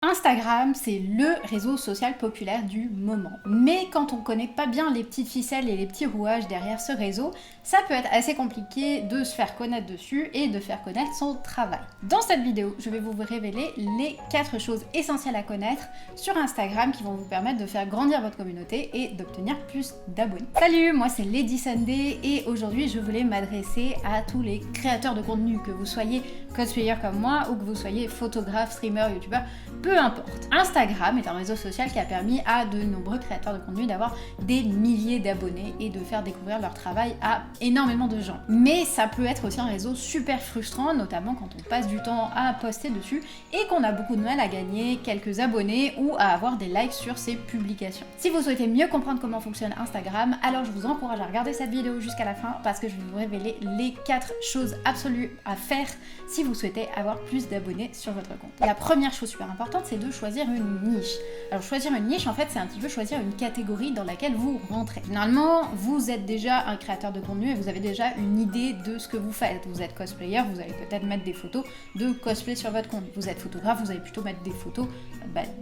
Instagram, c'est le réseau social populaire du moment. Mais quand on connaît pas bien les petites ficelles et les petits rouages derrière ce réseau, ça peut être assez compliqué de se faire connaître dessus et de faire connaître son travail. Dans cette vidéo, je vais vous révéler les 4 choses essentielles à connaître sur Instagram qui vont vous permettre de faire grandir votre communauté et d'obtenir plus d'abonnés. Salut, moi c'est Lady Sunday et aujourd'hui je voulais m'adresser à tous les créateurs de contenu, que vous soyez cosplayer comme moi ou que vous soyez photographe, streamer, youtubeur, peu importe. Instagram est un réseau social qui a permis à de nombreux créateurs de contenu d'avoir des milliers d'abonnés et de faire découvrir leur travail à énormément de gens. Mais ça peut être aussi un réseau super frustrant, notamment quand on passe du temps à poster dessus et qu'on a beaucoup de mal à gagner quelques abonnés ou à avoir des likes sur ses publications. Si vous souhaitez mieux comprendre comment fonctionne Instagram, alors je vous encourage à regarder cette vidéo jusqu'à la fin parce que je vais vous révéler les 4 choses absolues à faire si vous souhaitez avoir plus d'abonnés sur votre compte. La première chose super importante, c'est de choisir une niche. Alors choisir une niche, en fait, c'est un petit peu choisir une catégorie dans laquelle vous rentrez. Finalement, vous êtes déjà un créateur de contenu et vous avez déjà une idée de ce que vous faites. Vous êtes cosplayer, vous allez peut-être mettre des photos de cosplay sur votre compte. Vous êtes photographe, vous allez plutôt mettre des photos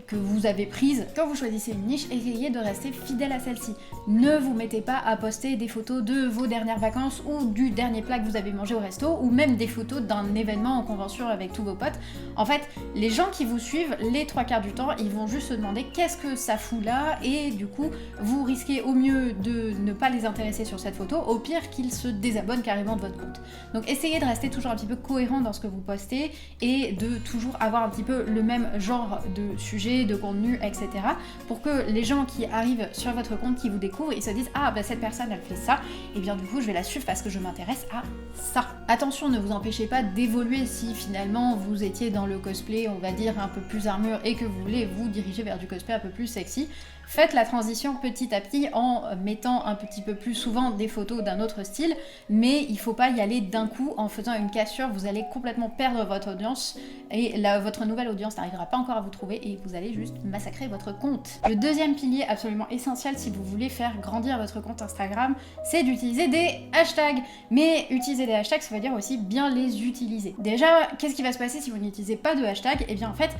que vous avez prises. Quand vous choisissez une niche, essayez de rester fidèle à celle-ci. Ne vous mettez pas à poster des photos de vos dernières vacances ou du dernier plat que vous avez mangé au resto ou même des photos d'un événement en convention avec tous vos potes. En fait, les gens qui vous suivent, les 3/4 du temps, ils vont juste se demander qu'est-ce que ça fout là, et du coup, vous risquez au mieux de ne pas les intéresser sur cette photo, au pire qu'ils se désabonnent carrément de votre compte. Donc essayez de rester toujours un petit peu cohérent dans ce que vous postez et de toujours avoir un petit peu le même genre de sujet, de contenu, etc. pour que les gens qui arrivent sur votre compte, qui vous découvrent, ils se disent « Ah, bah cette personne, elle fait ça, et bien du coup, je vais la suivre parce que je m'intéresse à ça. » Attention, ne vous empêchez pas d'évoluer si finalement vous étiez dans le cosplay, on va dire, un peu plus armure et que vous voulez vous diriger vers du cosplay un peu plus sexy. Faites la transition petit à petit en mettant un petit peu plus souvent des photos d'un autre style, mais il faut pas y aller d'un coup en faisant une cassure, vous allez complètement perdre votre audience et votre nouvelle audience n'arrivera pas encore à vous trouver et vous allez juste massacrer votre compte. Le deuxième pilier absolument essentiel si vous voulez faire grandir votre compte Instagram, c'est d'utiliser des hashtags. Mais utiliser des hashtags, ça veut dire aussi bien les utiliser. Déjà, qu'est-ce qui va se passer si vous n'utilisez pas de hashtag? Eh bien en fait,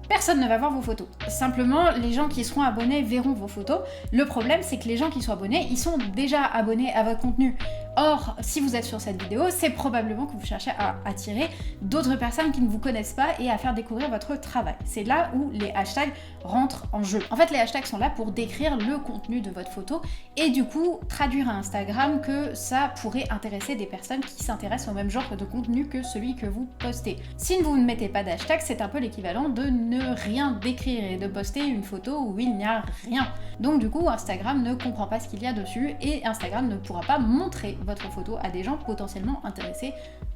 personne ne va voir vos photos. Simplement, les gens qui seront abonnés verront vos photos. Le problème, c'est que les gens qui sont abonnés, ils sont déjà abonnés à votre contenu. Or, si vous êtes sur cette vidéo, c'est probablement que vous cherchez à attirer d'autres personnes qui ne vous connaissent pas et à faire découvrir votre travail. C'est là où les hashtags rentrent en jeu. En fait, les hashtags sont là pour décrire le contenu de votre photo et du coup, traduire à Instagram que ça pourrait intéresser des personnes qui s'intéressent au même genre de contenu que celui que vous postez. Si vous ne mettez pas d'hashtag, c'est un peu l'équivalent de ne rien décrire et de poster une photo où il n'y a rien. Donc du coup, Instagram ne comprend pas ce qu'il y a dessus et Instagram ne pourra pas montrer votre photo à des gens potentiellement intéressés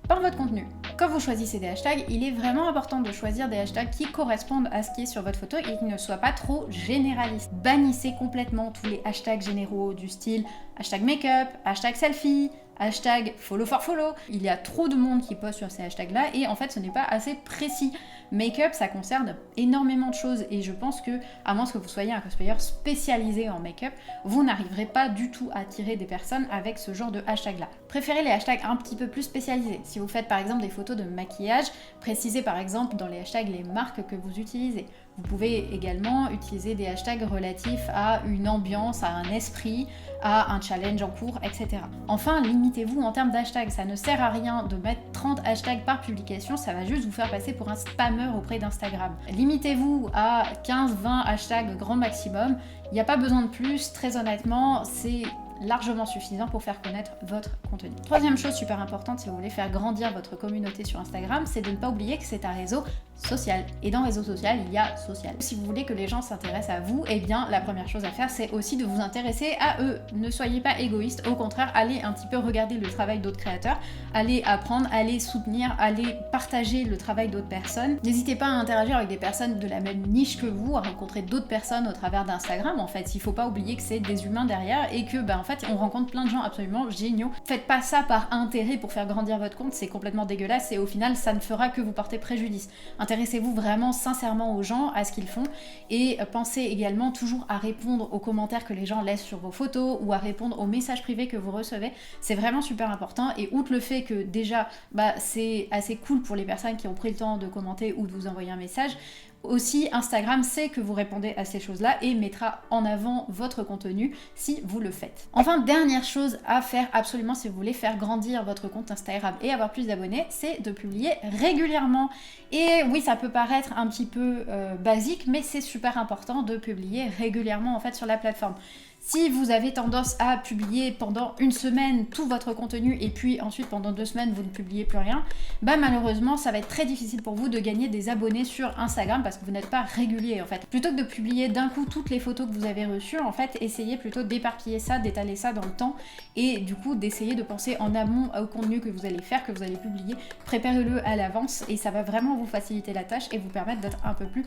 par votre contenu. Quand vous choisissez des hashtags, il est vraiment important de choisir des hashtags qui correspondent à ce qui est sur votre photo et qui ne soient pas trop généralistes. Bannissez complètement tous les hashtags généraux du style hashtag make-up, hashtag selfie, hashtag follow for follow. Il y a trop de monde qui poste sur ces hashtags là et en fait ce n'est pas assez précis. Make-up, ça concerne énormément de choses et je pense que, à moins que vous soyez un cosplayer spécialisé en make-up, vous n'arriverez pas du tout à attirer des personnes avec ce genre de hashtag là. Préférez les hashtags un petit peu plus spécialisés. Si vous faites par exemple des photos de maquillage, précisez par exemple dans les hashtags les marques que vous utilisez. Vous pouvez également utiliser des hashtags relatifs à une ambiance, à un esprit, à un challenge en cours, etc. Enfin, limitez-vous en termes d'hashtags. Ça ne sert à rien de mettre 30 hashtags par publication, ça va juste vous faire passer pour un spammeur auprès d'Instagram. Limitez-vous à 15-20 hashtags grand maximum. Il n'y a pas besoin de plus, très honnêtement, c'est largement suffisant pour faire connaître votre contenu. Troisième chose super importante si vous voulez faire grandir votre communauté sur Instagram, c'est de ne pas oublier que c'est un réseau social. Et dans réseau social, il y a social. Si vous voulez que les gens s'intéressent à vous, eh bien la première chose à faire, c'est aussi de vous intéresser à eux. Ne soyez pas égoïste, au contraire, allez un petit peu regarder le travail d'autres créateurs, allez apprendre, allez soutenir, allez partager le travail d'autres personnes. N'hésitez pas à interagir avec des personnes de la même niche que vous, à rencontrer d'autres personnes au travers d'Instagram. En fait, il faut pas oublier que c'est des humains derrière et que en fait, on rencontre plein de gens absolument géniaux. Faites pas ça par intérêt pour faire grandir votre compte, c'est complètement dégueulasse et au final, ça ne fera que vous porter préjudice. Intéressez-vous vraiment sincèrement aux gens, à ce qu'ils font et pensez également toujours à répondre aux commentaires que les gens laissent sur vos photos ou à répondre aux messages privés que vous recevez. C'est vraiment super important et outre le fait que déjà, c'est assez cool pour les personnes qui ont pris le temps de commenter ou de vous envoyer un message, Aussi, Instagram sait que vous répondez à ces choses-là et mettra en avant votre contenu si vous le faites. Enfin, dernière chose à faire absolument si vous voulez faire grandir votre compte Instagram et avoir plus d'abonnés, c'est de publier régulièrement. Et oui, ça peut paraître un petit peu basique, mais c'est super important de publier régulièrement en fait sur la plateforme. Si vous avez tendance à publier pendant une semaine tout votre contenu et puis ensuite pendant 2 semaines vous ne publiez plus rien, bah malheureusement ça va être très difficile pour vous de gagner des abonnés sur Instagram parce que vous n'êtes pas régulier en fait. Plutôt que de publier d'un coup toutes les photos que vous avez reçues, en fait essayez plutôt d'éparpiller ça, d'étaler ça dans le temps et du coup d'essayer de penser en amont au contenu que vous allez faire, que vous allez publier. Préparez-le à l'avance et ça va vraiment vous faciliter la tâche et vous permettre d'être un peu plus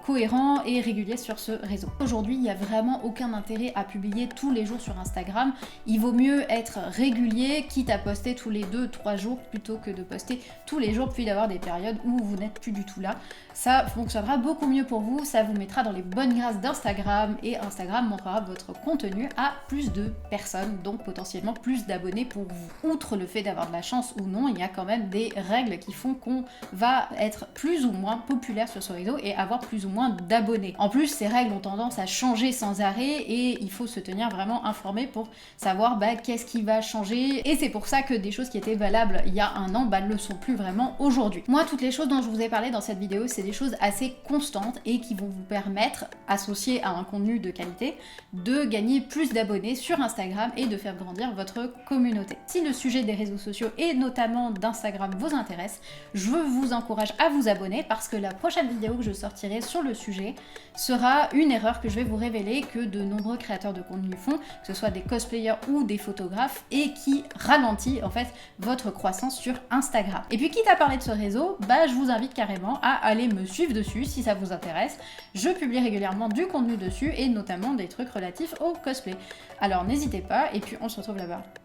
cohérent et régulier sur ce réseau. Aujourd'hui il n'y a vraiment aucun intérêt à publier tous les jours sur Instagram. Il vaut mieux être régulier, quitte à poster tous les 2-3 jours plutôt que de poster tous les jours puis d'avoir des périodes où vous n'êtes plus du tout là. Ça fonctionnera beaucoup mieux pour vous, ça vous mettra dans les bonnes grâces d'Instagram et Instagram montrera votre contenu à plus de personnes, donc potentiellement plus d'abonnés pour vous. Outre le fait d'avoir de la chance ou non, il y a quand même des règles qui font qu'on va être plus ou moins populaire sur ce réseau et avoir plus ou moins d'abonnés. En plus, ces règles ont tendance à changer sans arrêt et il faut se tenir vraiment informé pour savoir qu'est-ce qui va changer. Et c'est pour ça que des choses qui étaient valables il y a un an ne le sont plus vraiment aujourd'hui. Moi, toutes les choses dont je vous ai parlé dans cette vidéo, c'est des choses assez constantes et qui vont vous permettre, associées à un contenu de qualité, de gagner plus d'abonnés sur Instagram et de faire grandir votre communauté. Si le sujet des réseaux sociaux et notamment d'Instagram vous intéresse, je vous encourage à vous abonner parce que la prochaine vidéo que je sortirai sur le sujet sera une erreur que je vais vous révéler que de nombreux créateurs de contenu font, que ce soit des cosplayers ou des photographes, et qui ralentit en fait votre croissance sur Instagram. Et puis quitte à parler de ce réseau, je vous invite carrément à aller me suivre dessus si ça vous intéresse. Je publie régulièrement du contenu dessus et notamment des trucs relatifs au cosplay. Alors n'hésitez pas et puis on se retrouve là-bas.